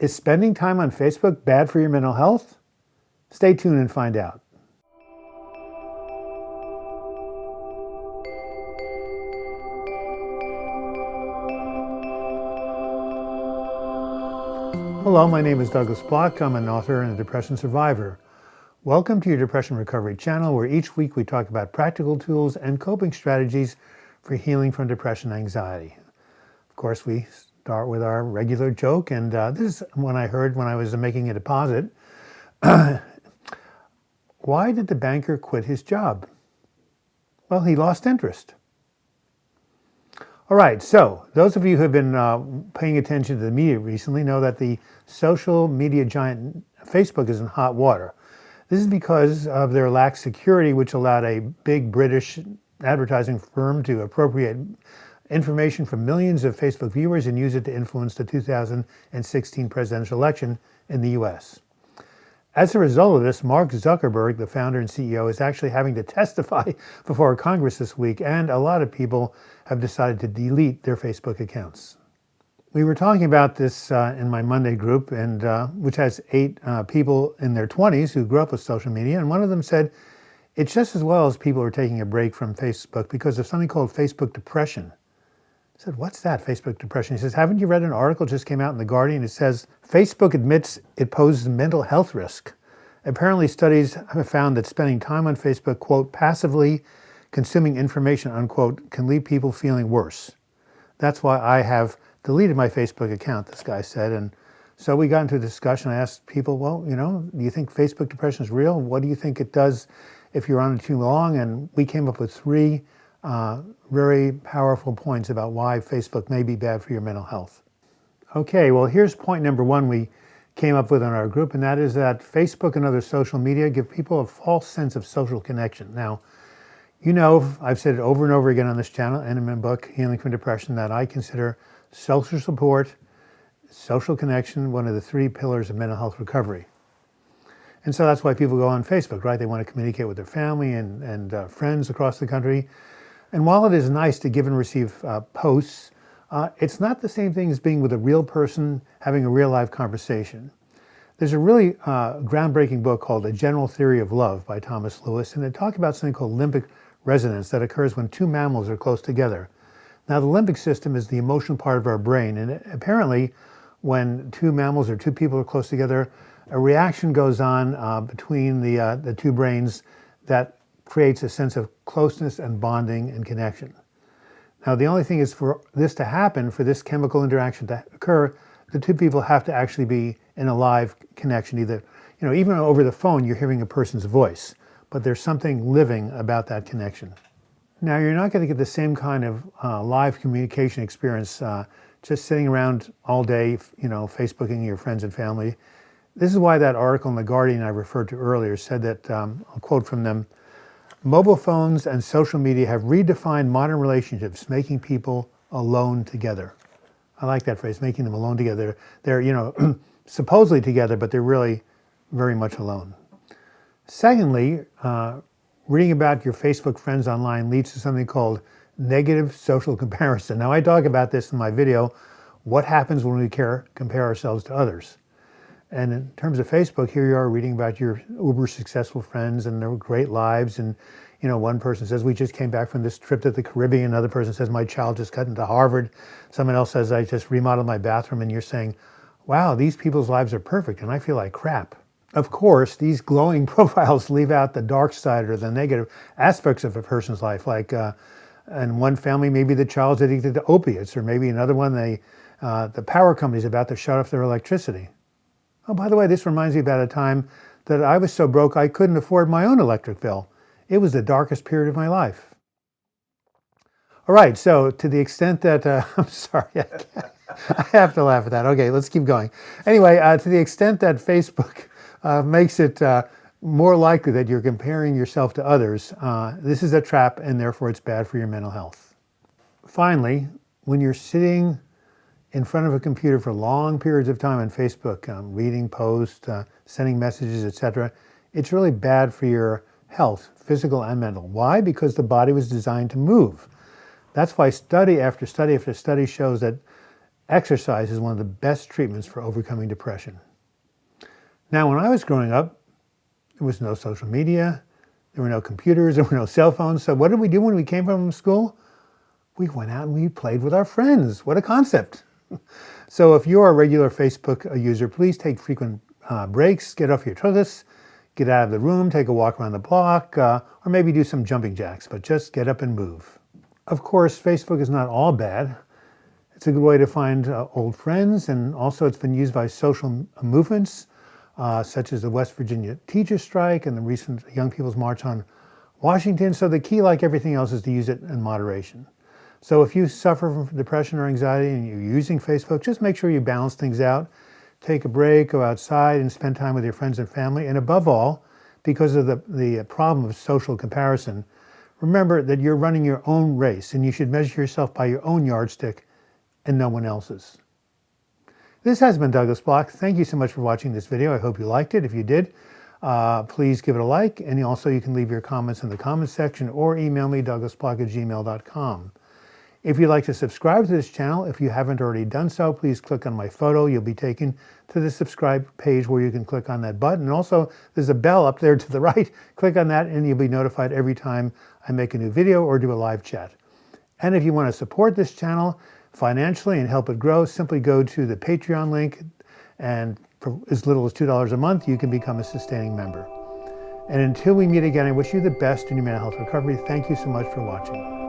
Is spending time on Facebook bad for your mental health? Stay tuned and find out. Hello, my name is Douglas Bloch. I'm an author and a depression survivor. Welcome to your Depression Recovery channel, where each week we talk about practical tools and coping strategies for healing from depression and anxiety. Of course, we start with our regular joke, and this is one I heard when I was making a deposit. Why did the banker quit his job? Well, he lost interest. All right, so those of you who have been paying attention to the media recently know that the social media giant Facebook is in hot water. This is because of their lax security, which allowed a big British advertising firm to appropriate information from millions of Facebook viewers and use it to influence the 2016 presidential election in the US. As a result of this, Mark Zuckerberg, the founder and CEO, is actually having to testify before Congress this week, and a lot of people have decided to delete their Facebook accounts. We were talking about this in my Monday group, and which has 8 people in their 20s who grew up with social media, and one of them said, it's just as well as people are taking a break from Facebook because of something called Facebook depression. I said, what's that, Facebook depression? He says, haven't you read an article just came out in The Guardian? It says, Facebook admits it poses mental health risk. Apparently, studies have found that spending time on Facebook, quote, passively consuming information, unquote, can leave people feeling worse. That's why I have deleted my Facebook account, this guy said. And so we got into a discussion. I asked people, well, do you think Facebook depression is real? What do you think it does if you're on it too long? And we came up with 3 very powerful points about why Facebook may be bad for your mental health. Okay, well, here's point number 1 we came up with in our group, and that is that Facebook and other social media give people a false sense of social connection. Now, I've said it over and over again on this channel and in my book, Healing from Depression, that I consider social support, social connection, one of the 3 pillars of mental health recovery. And so that's why people go on Facebook, right? They want to communicate with their family and friends across the country. And while it is nice to give and receive posts, it's not the same thing as being with a real person, having a real life conversation. There's a really groundbreaking book called A General Theory of Love by Thomas Lewis, and it talks about something called limbic resonance that occurs when 2 mammals are close together. Now, the limbic system is the emotional part of our brain, and apparently when 2 mammals or 2 people are close together, a reaction goes on between the 2 brains that creates a sense of closeness and bonding and connection. Now, the only thing is, for this to happen, for this chemical interaction to occur, the 2 people have to actually be in a live connection. Either, even over the phone, you're hearing a person's voice, but there's something living about that connection. Now, you're not going to get the same kind of live communication experience just sitting around all day, Facebooking your friends and family. This is why that article in The Guardian I referred to earlier said that, I'll quote from them, mobile phones and social media have redefined modern relationships, making people alone together. I like that phrase, making them alone together. They're, supposedly together, but they're really very much alone. Secondly, reading about your Facebook friends online leads to something called negative social comparison. Now, I talk about this in my video, What Happens When We Compare Ourselves to Others. And in terms of Facebook, here you are reading about your uber successful friends and their great lives. And, one person says, we just came back from this trip to the Caribbean. Another person says, my child just got into Harvard. Someone else says, I just remodeled my bathroom. And you're saying, wow, these people's lives are perfect and I feel like crap. Of course, these glowing profiles leave out the dark side or the negative aspects of a person's life. Like in one family, maybe the child's addicted to opiates, or maybe another one, the power company's about to shut off their electricity. Oh, by the way, this reminds me about a time that I was so broke I couldn't afford my own electric bill. It was the darkest period of my life. All right, so to the extent that, I'm sorry, I have to laugh at that. Okay, let's keep going. Anyway, to the extent that Facebook makes it more likely that you're comparing yourself to others, this is a trap, and therefore it's bad for your mental health. Finally, when you're sitting in front of a computer for long periods of time on Facebook, reading posts, sending messages, etc., it's really bad for your health, physical and mental. Why? Because the body was designed to move. That's why study after study after study shows that Exercise is one of the best treatments for overcoming depression. Now, when I was growing up, there was no social media, there were no computers, there were no cell phones. So what did we do when we came from school? We went out and we played with our friends. What a concept. So if you're a regular Facebook user, please take frequent breaks, get off your tuchus, get out of the room, take a walk around the block, or maybe do some jumping jacks, but just get up and move. Of course, Facebook is not all bad. It's a good way to find old friends, and also it's been used by social movements, such as the West Virginia teacher strike and the recent Young People's March on Washington. So the key, like everything else, is to use it in moderation. So if you suffer from depression or anxiety and you're using Facebook, just make sure you balance things out. Take a break, go outside and spend time with your friends and family. And above all, because of the problem of social comparison, remember that you're running your own race and you should measure yourself by your own yardstick and no one else's. This has been Douglas Bloch. Thank you so much for watching this video. I hope you liked it. If you did, please give it a like. And also you can leave your comments in the comments section or email me, douglasbloch@gmail.com. If you'd like to subscribe to this channel, if you haven't already done so, please click on my photo. You'll be taken to the subscribe page where you can click on that button. And also, there's a bell up there to the right. Click on that and you'll be notified every time I make a new video or do a live chat. And if you want to support this channel financially and help it grow, simply go to the Patreon link, and for as little as $2 a month, you can become a sustaining member. And until we meet again, I wish you the best in your mental health recovery. Thank you so much for watching.